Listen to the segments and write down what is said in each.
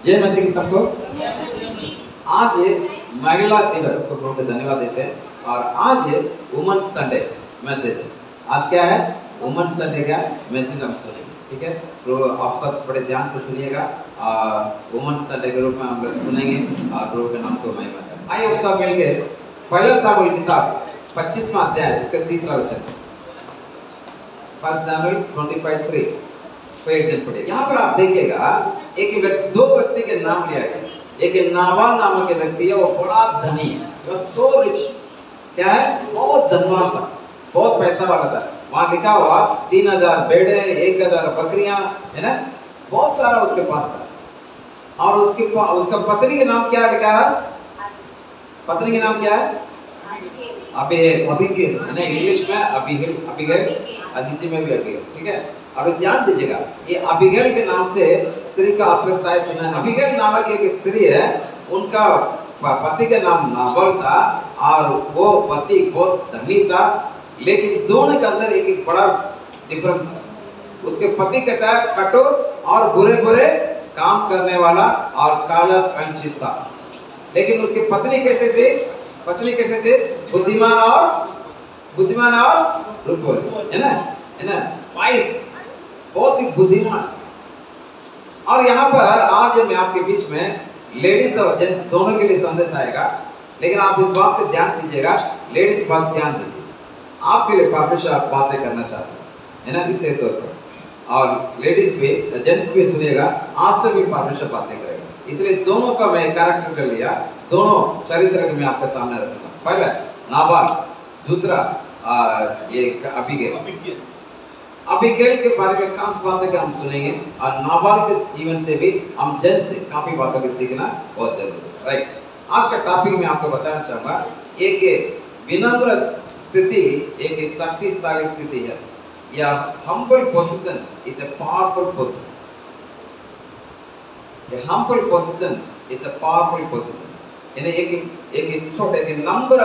जय मसीह की सबको। आज महिला दिवस को प्रभु को धन्यवाद देते हैं और आज वुमेन्स संडे मैसेज। आज क्या है? वुमेन्स संडे का मैसेज हम सुनेंगे, ठीक है? तो आप सब बड़े ध्यान से सुनिएगा। वुमेन्स संडे के रूप में हम लोग सुनेंगे और प्रभु के नाम को महिमा करें। आइए हम सब मिलके पहला सामुएल किताब 25वां अध्याय उसका 3रा वचन, 1 सामुएल 25:3 को एक जन पढ़े। यहाँ पर आप देखिएगा दो व्यक्ति के नाम लिया गया। एक नाबाल नामक व्यक्ति है, वो बड़ा धनी है, वो सो रिच, क्या है, बहुत धनवान था, बहुत पैसा वाला था। वहां लिखा हुआ 3000 भेड़े, 1000 बकरियां, है ना, बहुत सारा उसके पास था। और उसका पत्नी के नाम क्या लिखा है? पत्नी के नाम क्या है? अबीगैल, इंग्लिश में अबीगैल, हिंदी में भी अबीगैल, ठीक है? अब ध्यान दीजिएगा, ये अबीगैल के नाम से स्त्री का आपने शायद सुना है। अबीगैल नामक एक स्त्री है, उनका पति का नाम नाबाल था और वो पति बहुत धनी था, लेकिन दोनों के अंदर एक बड़ा डिफरेंस था। उसके पति कैसा है? कठोर और बुरे बुरे काम करने वाला और काला पंचित था। लेकिन उसकी पत्नी कैसे थे? बुद्धिमान और रूपवती, है ना, वाइस, बहुत ही बुद्धिमान। और यहाँ पर आज मैं आपके बीच में लेडीज और जेंट्स दोनों के लिए संदेश आएगा, लेकिन आप इस बात पे ध्यान दीजिएगा, लेडीज बात ध्यान दीजिए, आपके लिए परमेश्वर बातें करना चाहते हैं, है ना, विशेष तौर पर। और लेडीज भी, जेंट्स भी सुनिएगा, आपसे भी परमेश्वर बातें करेगा। इसलिए दोनों का मैं कैरेक्टर कर लिया, दोनों चरित्र के मैं आपके सामने रखूंगा। पहला नाबाल, दूसरा ये अबीगैल के बारे में खास बातें हम सुनेंगे और नाबाल के जीवन से भी हम जन से काफी बातें भी सीखना बहुत जरूरी है, राइट? आज का टॉपिक मैं आपको बताना चाहूंगा, एक विनम्र स्थिति एक शक्तिशाली स्थिति है, या humble position is a powerful position. A humble position is a powerful position. यानी एक छोटे नम्र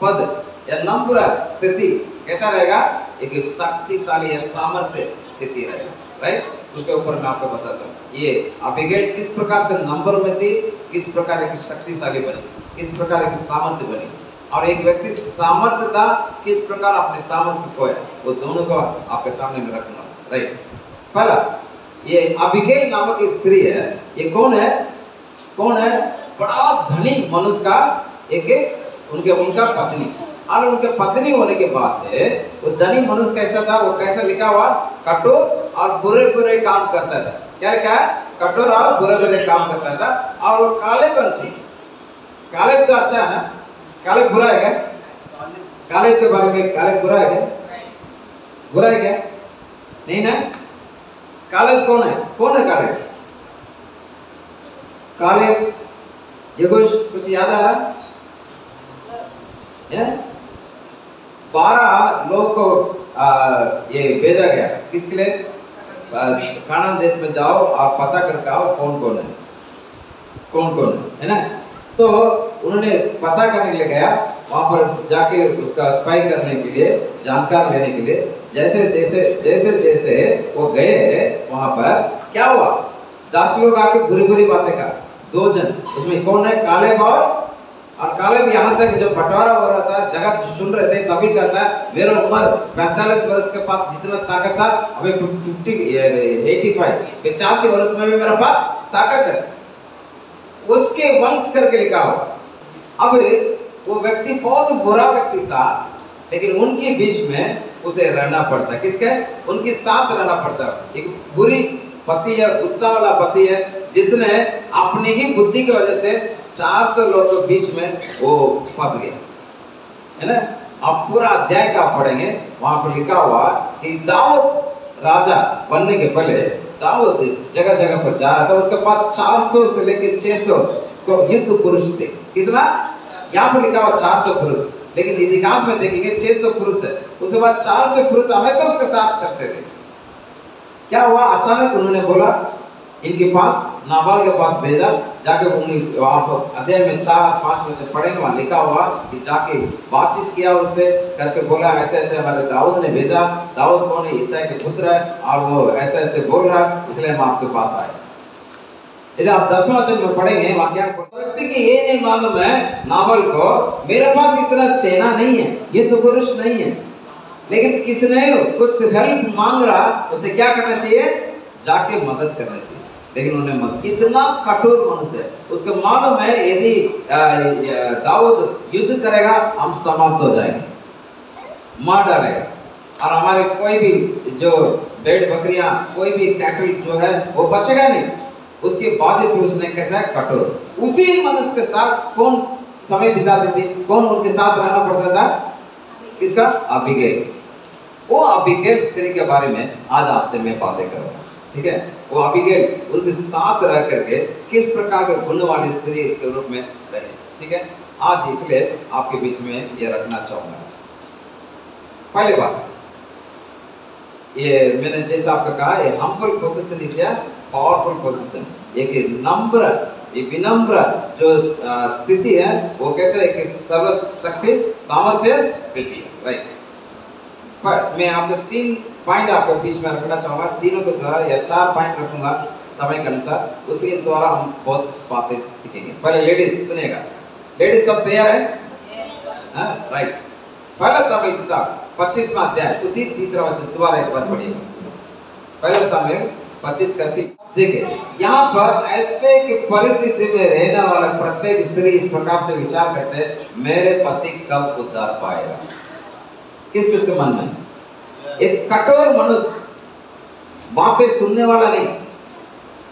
पद या नम्र स्थिति कैसा रहेगा? एक शक्तिशाली या सामर्थ्य स्थिति रहेगा, राइट? उसके ऊपर मैं आपको बताता हूँ। ये अबीगैल किस प्रकार से नंबर में थी, किस प्रकार की शक्तिशाली बनी, किस प्रकार की सामर्थ्य बनी, और एक व्यक्ति सामर्थ्य था, किस प्रकार अपने सामर्थ्य खोया, वो दोनों को आपके सामने में रखना, राइट? पहला, ये अबीगैल नामक स्त्री है। ये कौन है? बड़ा धनी मनुष्य का उनका पत्नी। और उनके पत्नी होने के बाद है वो धनी मनुष्य कैसा था? वो कैसा लिखा हुआ? कठोर और बुरे बुरे काम करता था। क्या लिखा है? कठोर और बुरे बुरे काम करता था। और वो कालेबन सी, कालेब तो अच्छा है ना? कालेब बुरा है क्या? कालेब के बारे में कालेब बुरा है क्या? बुरा है क्या? नहीं ना? कालेब कौन है? कालेब ये कुछ याद आ रहा है? 12 लोग को ये भेजा गया, किसके लिए? कानान देश में जाओ और पता करके आओ कौन है ना? तो उन्होंने पता करने के लिए गया, वहां पर जाके उसका स्पाई करने के लिए, जानकार लेने के लिए। जैसे वो गए, वहां पर क्या हुआ? 10 लोग आके बुरी बातें कहा। 2 जन, उसमें कौन है? कालेब और कालेब यहाँ तक जब बंटवारा हो रहा था, जगह सुन रहे थे, तभी कहता है मेरा उम्र 45 वर्ष के पास जितना ताकत था, अभी 85 वर्ष में भी मेरे पास ताकत है। उसके वंश करके लिखा हुआ। अब वो व्यक्ति बहुत बुरा व्यक्ति था, लेकिन उनके बीच में उसे रहना पड़ता। किसके? उनके साथ रहना पड़ता। एक बुरी पति है, गुस्सा वाला पति है, जिसने अपनी ही बुद्धि की वजह से 400 लोगों के बीच में वो फंस गया, है ना? आप पूरा अध्याय का पढ़ेंगे, वहां पर लिखा हुआ कि दाऊद राजा बनने के पहले दाऊद जगह जगह पर जा रहा था। उसके पास 400 से लेकर 600 को युद्ध पुरुष थे। कितना? यहाँ पर लिखा हुआ 400 पुरुष, लेकिन इतिहास में देखेंगे 600 पुरुष है। उसके बाद 400 पुरुष हमेशा उसके साथ चलते थे। क्या हुआ? अचानक उन्होंने बोला इनके पास, नाबाल के पास भेजा, जाके आप अध्याय में 4-5 में से पढ़ेंगे, वहां लिखा हुआ कि जाके बातचीत किया उससे, करके बोला ऐसे हमारे दाऊद ने भेजा। दाऊद कौन है? ईसाई के पुत्र है, और वो ऐसे बोल रहा है, इसलिए हम आपके पास आए। यदि आप 10वां वचन में पढ़ेंगे वाक्य, व्यक्ति की ये नहीं मालूम है नावल को, मेरे पास इतना सेना नहीं है, ये तो पुरुष नहीं है, लेकिन किसने कुछ हेल्प मांग रहा, उसे क्या करना चाहिए? जाके मदद करना चाहिए। लेकिन उन्हें मत, इतना कठोर मनुष्य है, उसको मालूम है यदि दाऊद युद्ध करेगा हम समाप्त हो जाएंगे, मार डालेगा, और हमारे कोई भी जो भेड़ बकरियां, कोई भी कैटल जो है वो बचेगा नहीं। उसके बावजूद उसने कैसा है? कठोर। उसी मनुष्य के साथ कौन समय बिताते थे? कौन उनके साथ रहना पड़ता था? किसका? अबीगैल। वो अबीगैल स्त्री के बारे में आज आपसे मैं बातें करूंगा, ठीक है? वो अबीगैल उनके साथ रह करके किस प्रकार के गुण वाली स्त्री के रूप में रहे, ठीक है? आज इसलिए आपके बीच में ये रखना चाहूंगा। पहली बात, ये मैंने जैसा आपका कहा, ये humble position is a powerful position. एक नम्र, एक विनम्र जो स्थिति है वो कैसे एक सर्वशक्ति सामर्थ्य स्थिति है, राइट? पर मैं आपको 3 पॉइंट आपके बीच में रखना चाहूंगा, तीनों के द्वारा या 4 पॉइंट रखूंगा समय के अनुसार, उसके द्वारा हम बहुत कुछ बातें सीखेंगे। पहले लेडीज सुनिएगा, लेडीज सब तैयार है? राइट। पहला सामुएल किताब 25वां अध्याय, उसी 3रा वचन दोबारा एक बार पढ़िएगा। पहला सामुएल 25 का 3। देखिए यहाँ पर ऐसे की परिस्थिति में रहने वाला प्रत्येक स्त्री इस प्रकार से विचार करते हैं, मेरे पति कब उद्धार पाएगा? किस किस के मन में? एक कठोर मनुष्य, बातें सुनने वाला नहीं।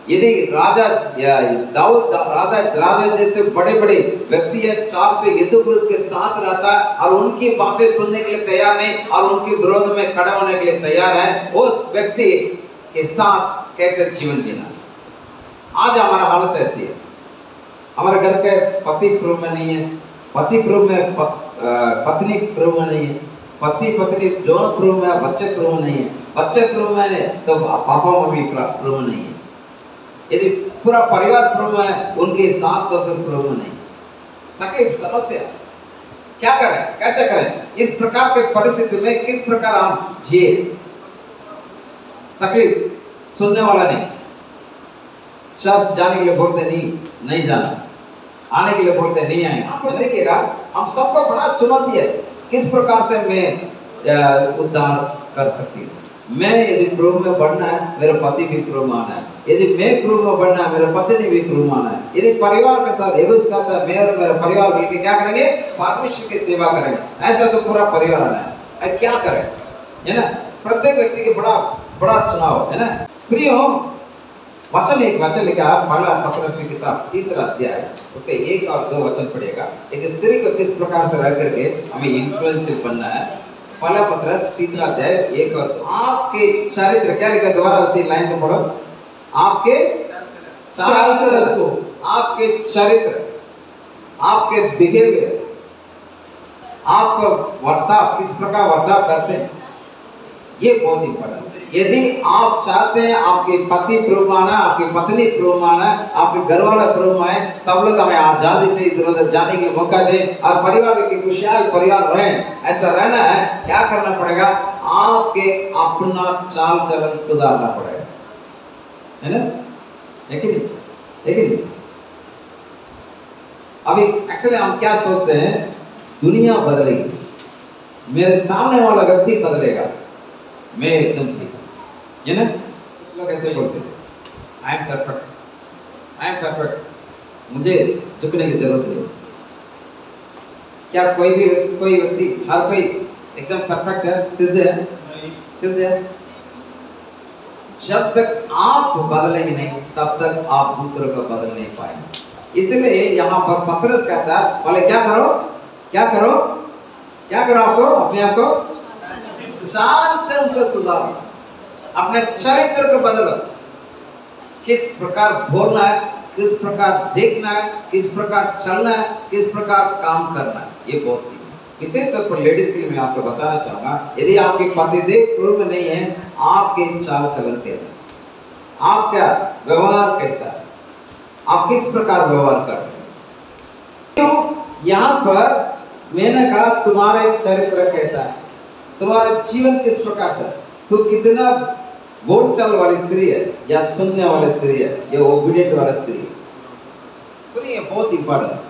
यदि राजा या दाऊद राजा जैसे बड़े बड़े व्यक्ति है, 4 से युद्ध पुरुष के साथ रहता है और उनकी बातें सुनने के लिए तैयार नहीं और उनके विरोध में खड़ा होने के लिए तैयार है, उस व्यक्ति के साथ कैसे जीवन जीना? आज हमारा हालत ऐसी है, हमारे घर के पति प्रभु में नहीं है, पति प्रभु में पत्नी प्रभु में नहीं है, पति पत्नी दोनों प्रभु में, बच्चे प्रभु नहीं है, बच्चे प्रभु में है तो पापा मम्मी प्रभु नहीं है, यदि पूरा परिवार प्रभु है, उनके सास ससुर प्रभु नहीं। तकलीफ, समस्या, क्या करें, कैसे करें? इस प्रकार के परिस्थिति में किस प्रकार हम जिए? तकलीफ, सुनने वाला नहीं, चर्च जाने के लिए बोलते नहीं जाना, आने के लिए बोलते नहीं आएंगे। देखिएगा हम सबको बड़ा चुनौती है, किस प्रकार से मैं उद्धार कर सकती हूँ? मैं यदि प्रभु में बढ़ना है, मेरे पति भी प्रभु में आना है। यदि मैं प्रभु में बढ़ना है, मेरे पति भी प्रभु में आना है। यदि परिवार के साथ एगोस करता है, मैं और मेरा परिवार मिलकर क्या करेंगे? परमेश्वर की सेवा करेंगे। ऐसा तो पूरा परिवार आना है, क्या करें? है ना? प्रत्येक व्यक्ति के बड़ा चुनाव है ना। प्रिय हो, वचन एक वचन लिखा, पहला पतरस की किताब 3रा अध्याय, उसके 1 और 2 वचन पढ़िएगा। एक स्त्री को किस प्रकार से रह करके हमें इन्फ्लुएंसर बनना है। पहला पतरस 3रा अध्याय 1 और 2। आपके चरित्र, क्या लिखा? दोबारा उसी लाइन को पढ़ो। आपके चाल को, आपके चरित्र, आपके बिहेवियर, आपका वर्ताव, किस प्रकार वर्ताव करते हैं, ये बहुत इंपॉर्टेंट है। यदि आप चाहते हैं आपके पति प्रभु आना, आपकी पत्नी प्रभु आना, आपके घर वाला प्रभु आए, सब लोग हमें आजादी से इधर उधर जाने की मौका दें और परिवार के खुशहाल परिवार रहें, ऐसा रहना है, क्या करना पड़ेगा? आपके अपना चाल चलन सुधारना पड़ेगा, है ना? है कि नहीं? अभी एक्चुअली हम क्या सोचते हैं, दुनिया बदलेगी, मेरे सामने वाला व्यक्ति बदलेगा, मैं एकदम ठीक है ना? कुछ लोग ऐसे बोलते हैं, आई एम परफेक्ट, मुझे झुकने की जरूरत नहीं। क्या कोई व्यक्ति, हर कोई एकदम परफेक्ट है, सिद्ध है? जब तक आप बदलेंगे नहीं, तब तक आप दूसरों को बदल नहीं पाएंगे। इसलिए यहाँ पर पतरस कहता है, बोले क्या करो आपको, अपने आप को चाल को सुधारो, अपने चरित्र को बदलो। किस प्रकार बोलना है, किस प्रकार देखना है, किस प्रकार चलना है, किस प्रकार काम करना है, ये बहुत सी विशेष तौर पर लेडीज के लिए मैं आपको बताना चाहूंगा। यदि आपके पतिदेव प्रभु में नहीं है, आपके चाल चलन कैसा, आपका व्यवहार कैसा, आप किस प्रकार व्यवहार कर रहे हैं? तो यहाँ पर मैंने कहा तुम्हारे चरित्र कैसा है, तुम्हारा जीवन किस प्रकार से, तू कितना बोलचाल वाली स्त्री है या सुनने वाली स्त्री है या ओबीडिएंट वाला स्त्री है, सुनिए बहुत इंपॉर्टेंट।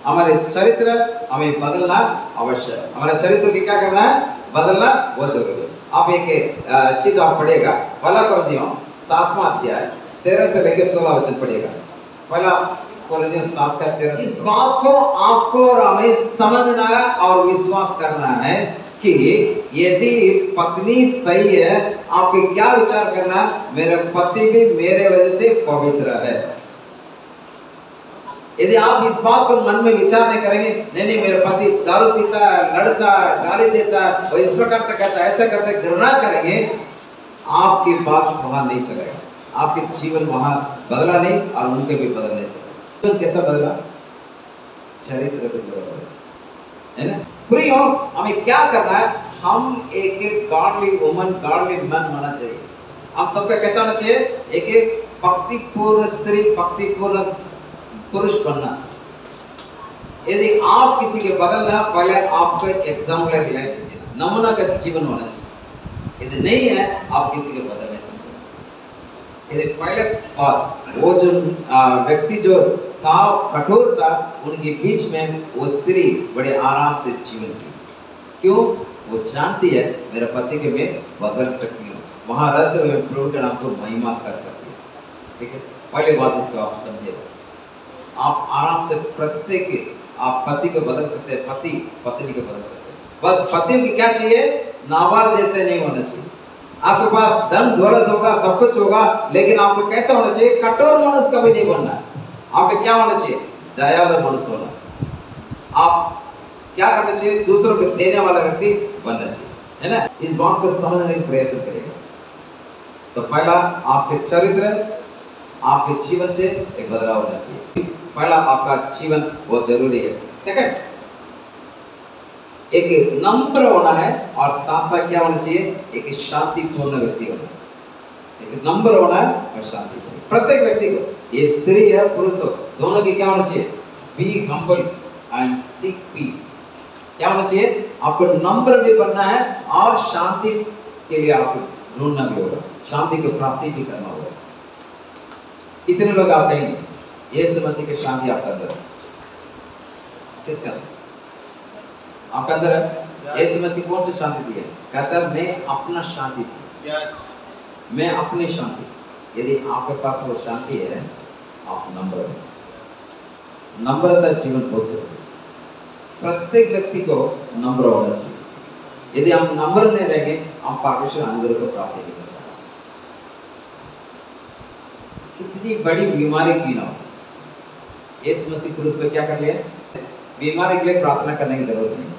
हमारे चरित्र हमें बदलना आवश्यक है। हमारा चरित्र की क्या करना है? बदलना बहुत जरूरी है। आप एक चीज आप पढ़िएगा, पहला कुरिन्थियों 7वां अध्याय 13 से लेकर 16 वचन पढ़िएगा। पहला कुरिन्थियों 7 का 13। इस बात को आपको और हमें समझना और विश्वास करना है कि यदि पत्नी सही है, आपके क्या विचार करना, मेरा पति भी मेरे वजह से पवित्र है। यदि आप इस बात को मन में विचार नहीं करेंगे, नहीं मेरा पति दारू पीता है, लड़ता है, गाली देता है और इस प्रकार से कहता है, ऐसा करते घृणा करेंगे, आपकी बात वहां नहीं चलेगा, आपके जीवन वहां बदला नहीं और उनके भी बदल नहीं सकते। तो कैसा बदला? चरित्र को बदला, है ना? प्रियो, हमें क्या करना है? हम एक गॉडली वुमन, गॉडली मैन होना चाहिए। हम सबका कैसा होना चाहिए? एक भक्तिपूर्ण स्त्री, भक्तिपूर्ण पुरुष बनना चाहिए। यदि आप किसी के बदलना, पहले आपको एग्जाम्पलर लाइफ, नमूना का जीवन होना चाहिए। यदि नहीं है, आप किसी के बदल नहीं सकते। यदि पहले और वो जो व्यक्ति जो था कठोर था, उनके बीच में वो स्त्री बड़े आराम से जीवन जी। क्यों? वो जानती है मेरे पति के मैं बदल सकती हूँ, वहां रहते हुए प्रभु के नाम को महिमा कर सकती हूँ। ठीक है, पहले बात इसको आप समझिए। आप आराम से प्रत्येक आप पति को बदल सकते हैं, पति पत्नी को बदल सकते हैं। बस पति को क्या चाहिए? नाबाल जैसे नहीं होना चाहिए। आपके पास धन दौलत होगा, सब कुछ होगा, लेकिन आपको कैसा होना चाहिए? कठोर मनुष्य कभी नहीं बनना है। आपको क्या होना चाहिए? दयालु मनुष्य होना। आप क्या करना चाहिए? दूसरों को देने वाला व्यक्ति बनना चाहिए, है ना? इस बात को समझने का प्रयत्न करेगा। तो पहला आपके चरित्र, आपके जीवन से एक बदलाव होना चाहिए। पहला आपका जीवन बहुत जरूरी है। सेकंड, एक नम्र होना है और साथ साथ क्या होना चाहिए? एक शांतिपूर्ण व्यक्ति होना है। एक नम्र होना है और शांतिपूर्ण। प्रत्येक व्यक्ति को, ये स्त्री है पुरुष हो, दोनों की क्या होना चाहिए? Be humble and seek peace. क्या होना चाहिए? आपको नम्र भी बनना है और शांति के लिए आपको ढूंढना भी होगा, शांति की प्राप्ति भी करना होगा। कितने लोग आप कहेंगे यीशु मसीह की शांति आपके अंदर है? किसके अंदर? आपके अंदर है। यीशु मसीह कौन सी शांति दी है? कहता है मैं अपना शांति दी, मैं अपनी शांति। यदि आपके पास वो शांति है, आप नम्र हो। नम्रता जीवन बहुत जरूरी है। प्रत्येक व्यक्ति को नम्र होना चाहिए। यदि हम नम्र नहीं रहेंगे, हम परमेश्वर अनुग्रह को प्राप्त नहीं कर पाएंगे। कितनी बड़ी बीमारी क्यों ना हो, यीशु मसीह क्रूस पे क्या कर लिया? बीमारी के लिए प्रार्थना करने की जरूरत नहीं,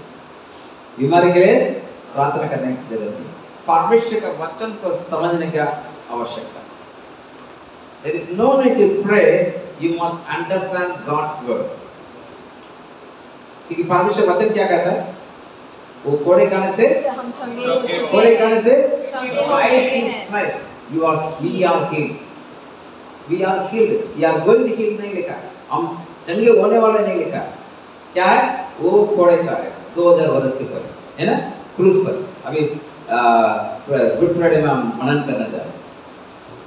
बीमारी के लिए प्रार्थना करने की जरूरत नहीं। परमेश्वर का वचन को समझने का आवश्यकता। There is no need to pray, you must understand God's word. क्योंकि परमेश्वर वचन क्या कहता है? वो कोड़े खाने से कोड़े खाने से you are we are healed, we are healed, we are going to heal नहीं लिखा, हम चंगे होने वाले नहीं लिखा। क्या है? वो कोड़े का है 2000 वर्ष के ऊपर, है ना, क्रूस पर। अभी गुड फ्राइडे में हम मनन करना चाह रहे हैं।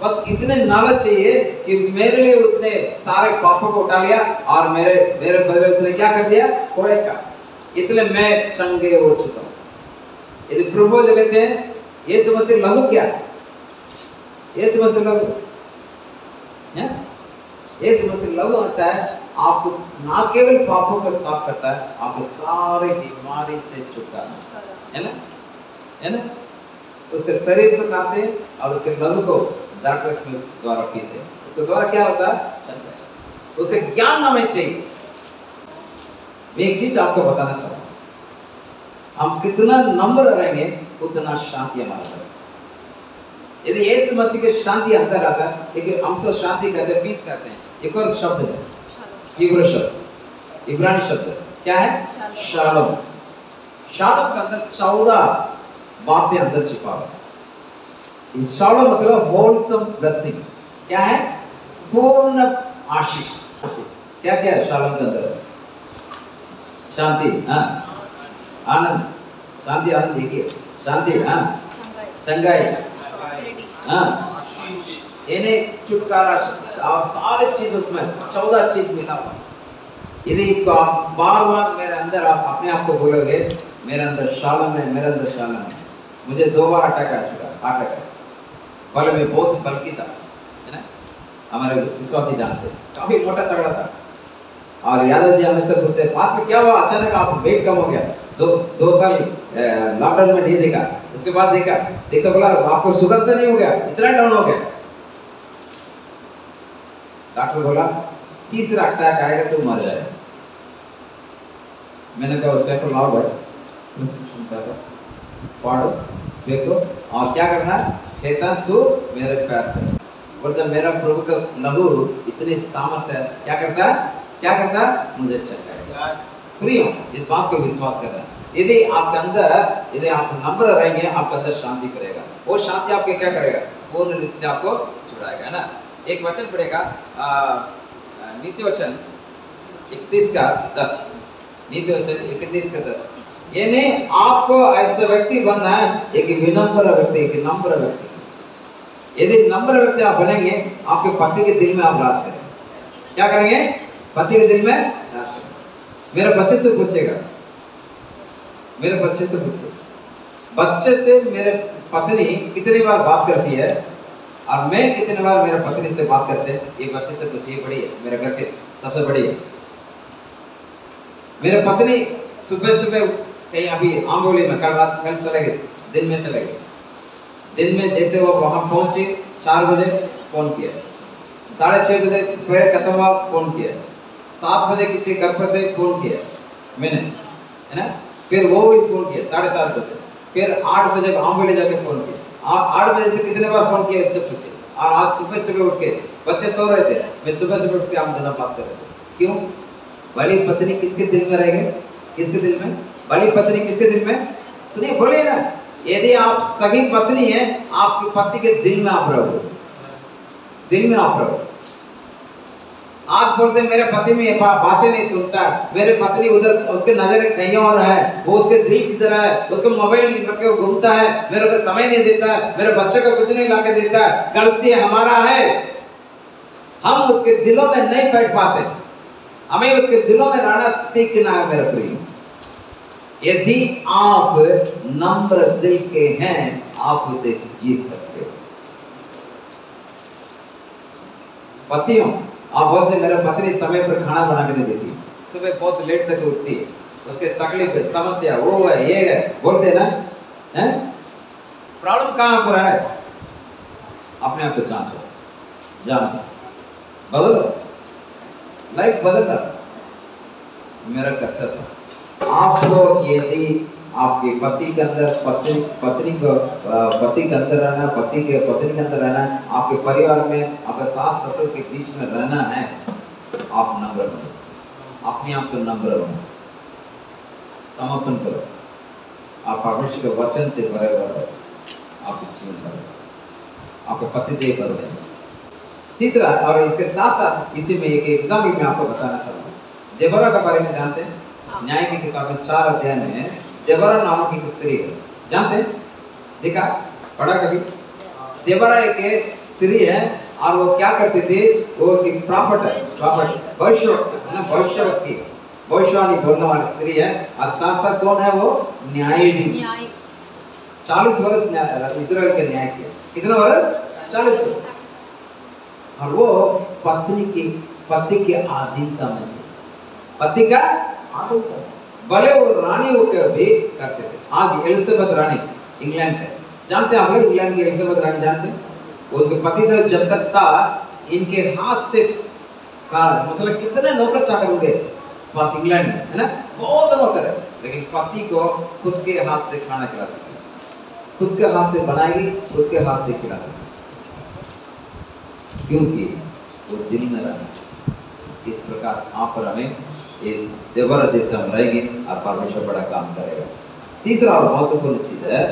बस इतने नॉलेज चाहिए कि मेरे लिए उसने सारे पापों को उठा लिया और मेरे बदले उसने क्या कर दिया? कोड़े का। इसलिए मैं चंगे हो चुका हूँ। यदि प्रभु जो लेते हैं, यीशु मसीह लघु क्या? यीशु मसीह लघु, यीशु मसीह लघु ऐसा है, आपको ना केवल पापों को साफ करता है, आपको सारे बीमारी से छुटकारा, है ना, है ना? उसके शरीर को खाते हैं और उसके लघु को डॉक्टर्स के द्वारा पीते हैं। उसके द्वारा क्या होता है? चलता है। उसके ज्ञान हमें चाहिए। मैं एक चीज आपको बताना चाहूँगा, हम कितना नम्र रहेंगे उतना शांति हमारा रहेगा। यदि यीशु मसीह की शांति अंदर आता है, लेकिन हम तो शांति कहते हैं, पीस कहते हैं। एक और शब्द है, हिब्रू शब्द, इब्रानी शब्द क्या है? शालोम। शालोम के अंदर 14 बातें अंदर छिपा हुआ है। इस शालोम मतलब होलसम ब्लेसिंग। क्या है? पूर्ण आशीष। क्या क्या है शालोम के अंदर? शांति, हाँ, आनंद, शांति आनंद देखिए, शांति, हाँ, चंगाई, हाँ, इन्हें छुटकारा और सारे चीज उसमें 14 चीज मिला हुआ। यदि इसको आप बार बार मेरे अंदर आप अपने आप को बोलोगे, मेरे अंदर शालम है, मेरे अंदर शालम है। मुझे 2 बार अटैक आ चुका, हार्ट अटैक, पहले मैं बहुत बल्कि था, है ना, हमारे विश्वासी जानते, काफी मोटा तगड़ा था। और यादव जी हमें से पूछते, पास में क्या हुआ, अचानक आप वेट कम हो गया, 2 साल लॉकडाउन में नहीं देखा, उसके बाद देखा बोला आपको शुगर तो नहीं हो गया, इतना डाउन हो गया। डॉक्टर बोला तीसरा अटैक आएगा तो मर जाएगा। मैंने कहा पेपर लाओ भाई, प्रिस्क्रिप्शन पेपर पढ़ो, देखो, और क्या करना, शैतान तू मेरे पैर कर, बोलता मेरा प्रभु का लहू इतने सामर्थ है, क्या करता मुझे चंगाएगा। प्रियो, इस बात को विश्वास करना। यदि आपके अंदर, यदि आप नम्र रहेंगे, आपके अंदर शांति करेगा, वो शांति आपके क्या करेगा, पूर्ण रूप से आपको छुड़ाएगा, है ना। एक वचन पढ़ेगा, नीति वचन 31:10, नीति वचन 31:10। यानी आपको ऐसा व्यक्ति बनना है, एक विनम्र व्यक्ति, एक नम्र व्यक्ति। यदि नम्र व्यक्ति आप बनेंगे, आपके पति के दिल में आप राज करेंगे। क्या करेंगे, पति के दिल में राज करेंगे। मेरे बच्चे से पूछेगा, मेरे बच्चे से पूछिए, बच्चे से मेरे पत्नी कितनी बार बात करती है और मैं कितनी बार मेरे पत्नी से बात करते हैं, ये बच्चे से पूछिए। बड़ी है, मेरे घर के सबसे बड़ी है। मेरे पत्नी सुबह कहीं, अभी आंबोली में कल चले गए, दिन में चले गए, दिन में जैसे वो वहां पहुंचे 4 बजे फोन किया, 6:30 बजे प्रेयर खत्म हुआ, फोन किया, 7 बजे किसी घर पर थे, फोन किया मैंने, है ना, फिर वो भी फोन किया 7:30 बजे, फिर 8 बजे आंबोली जाके फोन किया। आप 8 बजे से कितने बार फोन किया इससे पूछिए। और आज सुबह उठ के, बच्चे सो रहे थे, मैं सुबह उठ के हम दोनों बात कर रहे थे। क्यों, भली पत्नी किसके दिल में रहेगी, किसके दिल में, भली पत्नी किसके दिल में, सुनिए, बोलिए ना। यदि आप सही पत्नी हैं, आपके पति के दिल में आप रहोगे, दिल में आप रहोगे। आज बोलते मेरे पति में बातें नहीं सुनता, मेरे पत्नी उधर, उसके नजर कहीं और है, वो उसके दिल की तरह है, उसको मोबाइल रखे घूमता है, मेरे को समय नहीं देता है, मेरे बच्चे को कुछ नहीं लाके देता है। गलती हमारा है, हम उसके दिलों में नहीं बैठ पाते। हमें उसके दिलों में रहना सीखना है मेरे प्रिय। यदि आप नम्र दिल के हैं, आप उसे जीत सकते हो। पतियों, आप बोलते मेरा पत्नी समय पर खाना बना के नहीं देती, सुबह बहुत लेट तक उठती है, उसके तकलीफ है, समस्या वो है, ये है, बोलते ना, हैं? प्रॉब्लम कहाँ पर है? अपने आप को जांचो, जानो, बदलो, लाइफ बदलना मेरा कर्तव्य। आपको यदि आपके पति के अंदर, पत्नी के अंदर रहना, पत्नी के अंदर रहना, आपके परिवार में, आपके सास ससुर के बीच में रहना है, आप नम्र बनो, अपने आप को नम्र बनो, समर्पण करो, आप परमेश्वर के वचन से भरे हुए रहो, आपके जीवन भरे, आपके पति देव भरे। तीसरा, और इसके साथ साथ इसी में एक एग्जाम्पल मैं आपको बताना चाहूँगा। देबोरा के बारे में जानते हैं? न्याय की किताब में 4 अध्याय में देबोरा नामक एक स्त्री है, जानते हैं? देखा, पढ़ा कभी? देबोरा एक स्त्री है और वो क्या करती थी, वो एक प्रॉफिट है, भविष्यवाणी बोलने वाली स्त्री है, और साथ साथ कौन है वो, न्यायाधीश। 40 वर्ष इस्राएल के न्याय किया। कितना वर्ष? 40 वर्ष। और वो पति के अधीनता में थे, पति का अधीनता, भले वो रानी होकर भी करते थे। आज एलिजाबेथ रानी इंग्लैंड है, जानते हैं आप लोग? इंग्लैंड की एलिजाबेथ रानी जानते हैं? उनके पति तो जब तक था, इनके हाथ से मतलब कितने नौकर चाकर होंगे बस इंग्लैंड में, है ना, बहुत नौकर है, लेकिन पति को खुद के हाथ से खाना खिलाती थी, खुद के हाथ से बनाएगी, खुद के हाथ से खिलाती, क्योंकि वो दिल में रहना। इस प्रकार आप पर हमें इस देबोरा जैसे हम रहेंगे और परमेश्वर बड़ा काम करेगा। तीसरा और महत्वपूर्ण चीज है,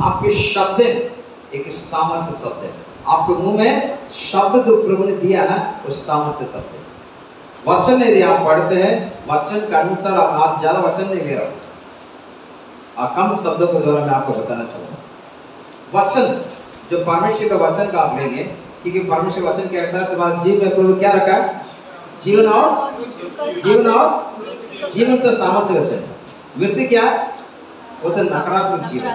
आपके शब्द एक सामर्थ्य शब्द है। आपके मुंह में शब्द जो प्रभु ने दिया ना, वो सामर्थ्य शब्द है। वचन यदि आप पढ़ते हैं, वचन का अनुसार आप ज्यादा वचन नहीं ले रहा और कम शब्दों के द्वारा मैं आपको बताना चाहूंगा। वचन जो परमेश्वर का वचन का आप लेंगे, क्योंकि परमेश्वर का वचन क्या कहता है, तुम्हारे जीव में प्रभु क्या रखा है? जीवन और जीवन तो सामर्थ्य वचन। मृत्यु क्या? वो तो नकारात्मक जीवन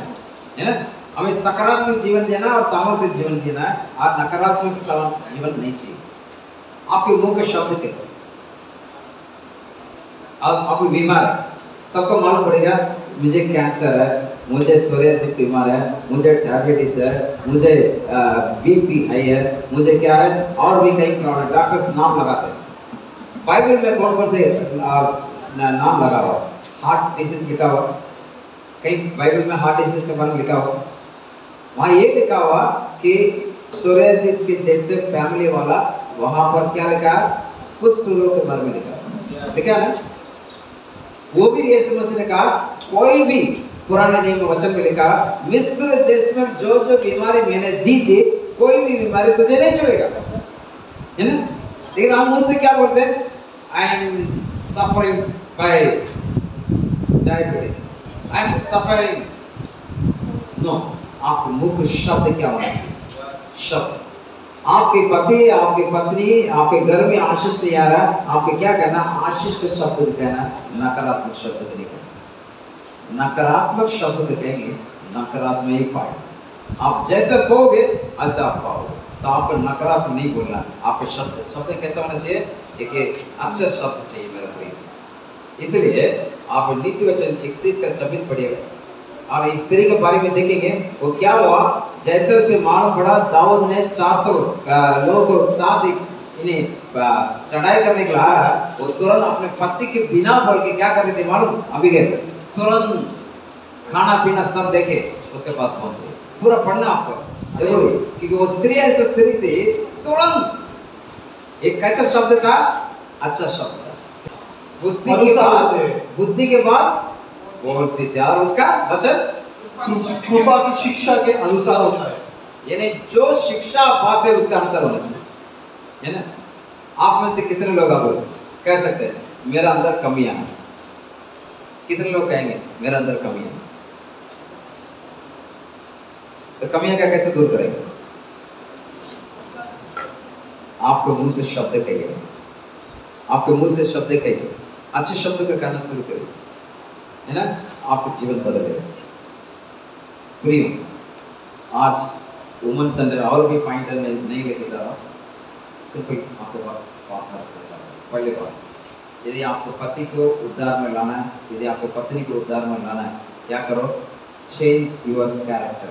है ना। हमें सकारात्मक जीवन जीना और सामर्थ्य जीवन जीना है, और नकारात्मक जीवन नहीं चाहिए। आपके मुंह के शब्द कैसे? आप बीमार है, सबको मालूम पड़ेगा मुझे कैंसर है, मुझे सोरियासिस बीमार है, मुझे डायबिटीज है, मुझे बीपी हाई है, मुझे क्या है, और भी कई प्रॉब्लम। डॉक्टर्स नाम लगाते हैं। बाइबल में कौन कौन से नाम लगा हुआ? हार्ट डिसीज लिखा हुआ, कई बाइबल में हार्ट डिसीज के बारे में लिखा हुआ। वहाँ ये लिखा हुआ कि सोरियासिस के जैसे फैमिली वाला, वहाँ पर क्या लिखा? कुष्ठ रोग के बारे में लिखा है ना। वो भी यीशु मसीह ने कहा, कोई भी पुराने नियम में वचन में लिखा, मिस्र देश में जो जो बीमारी मैंने दी थी, कोई भी बीमारी तुझे नहीं छुएगा, है ना। लेकिन हम मुझसे क्या बोलते हैं? I am suffering by diabetes, I am suffering. No, आपके मुंह के शब्द क्या होना चाहिए? शब्द। आपके पति, आपकी पत्नी, आपके घर में आशीष नहीं आ रहा, आपके क्या कहना? आशीष के शब्द कहना, नकारात्मक शब्द नहीं कहना। नकारात्मक शब्द कहेंगे, नकारात्मक ही पाए। आप जैसे बोगे ऐसा आप पाओगे। तो आपको नकारात्मक नहीं बोलना। आपके शब्द कैसा होना चाहिए? एक अच्छा शब्द चाहिए मेरा प्रिय। इसलिए आप नीति वचन 31-26 पढ़िएगा, और स्त्री के बारे में देखेंगे वो क्या हुआ। जैसे उसे मालूम पड़ा दाऊद ने 400 लोगों को साथ इन्हें चढ़ाई करने के लिए आया, वो तुरंत अपने पति के बिना बोल के क्या करते थे मालूम? अभी गए तुरंत खाना पीना सब देखे, उसके बाद पहुंचे। पूरा पढ़ना आपको जरूरी, क्योंकि वो स्त्री ऐसी स्त्री थी, तुरंत एक कैसा शब्द था? अच्छा शब्द था। बुद्धि के बाद बोलती थी, और उसका वचन कृपा की शिक्षा के अनुसार होता है। यानी जो शिक्षा पाते उसका अनुसार होना चाहिए, है ना। आप में से कितने लोग आप कह सकते हैं मेरा अंदर कमियां हैं? कितने लोग कहेंगे मेरा अंदर कमियां? तो कमियां का कैसे दूर करेंगे? आपके मुंह से शब्द कहिए, आपके मुंह से शब्द कहिए, अच्छे शब्द का कहना शुरू करिए, है ना। आपका जीवन बदलेगा। प्रिय, आज वुमन संडे और भी पॉइंटर में नहीं लेके जा रहा, सिंपल आपको पास करना चाहता हूँ। पहले बात, यदि आपको पति को उद्धार में लाना है, यदि आपको पत्नी को उद्धार में लाना है, क्या करो? Change your character.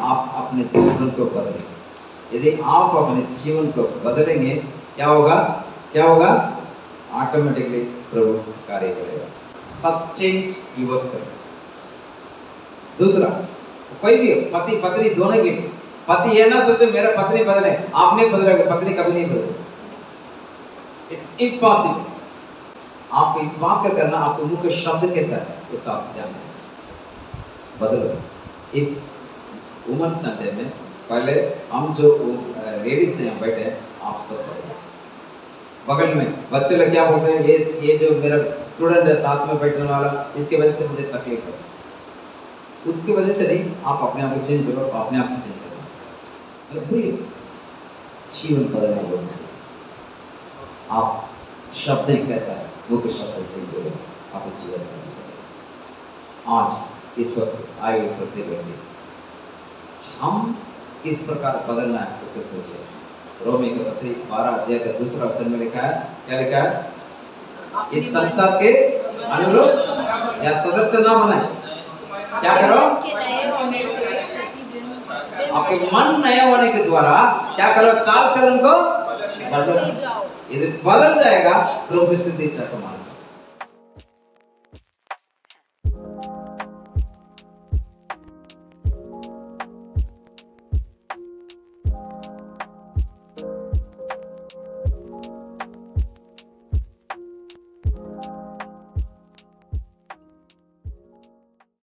आप अपने जीवन को बदलेंगे। यदि आप अपने जीवन को बदलेंगे, क्या होगा? क्या होगा? ऑटोमेटिकली प्रभु कार्य करेगा। First change yourself. दूसरा, कोई भी पति पत्नी दोनों के, पति ये ना सोचे मेरा पत्नी बदले, आप नहीं बदलेगा, पत्नी कभी नहीं बदलेगी। It's impossible. आपको इस बात का करना, आपके मुंह के शब्द कैसा है उसका आप ध्यान रखें। बदलो। इस वुमन संडे में पहले हम जो लेडीज हैं बैठे, आप सब बगल में बच्चे लोग क्या बोलते हैं? ये जो मेरा स्टूडेंट है साथ में बैठने वाला, इसकी वजह से मुझे तकलीफ है। उसकी वजह से नहीं, आप अपने आप को चेंज करो, अपने आप से चेंज करो। जीवन बदलना बोलते हैं। आप शब्द कैसा है वो कुछ शब्द से ही बोलो, आप जीवन बदलेगा। आज इस वक्त आए हुए प्रत्येक व्यक्ति, हम किस प्रकार बदलना है उसको सोचिए। रोमी के पत्री 12 अध्याय का 2 वचन में लिखा है, क्या लिखा है? इस संसार के अनुरूप या सदस्य ना बनाए। क्या करो? आपके मन नया होने के द्वारा क्या करो? चाल चलन को बदलो। यदि बदल जाएगा, प्रभु की सिद्धि चाहता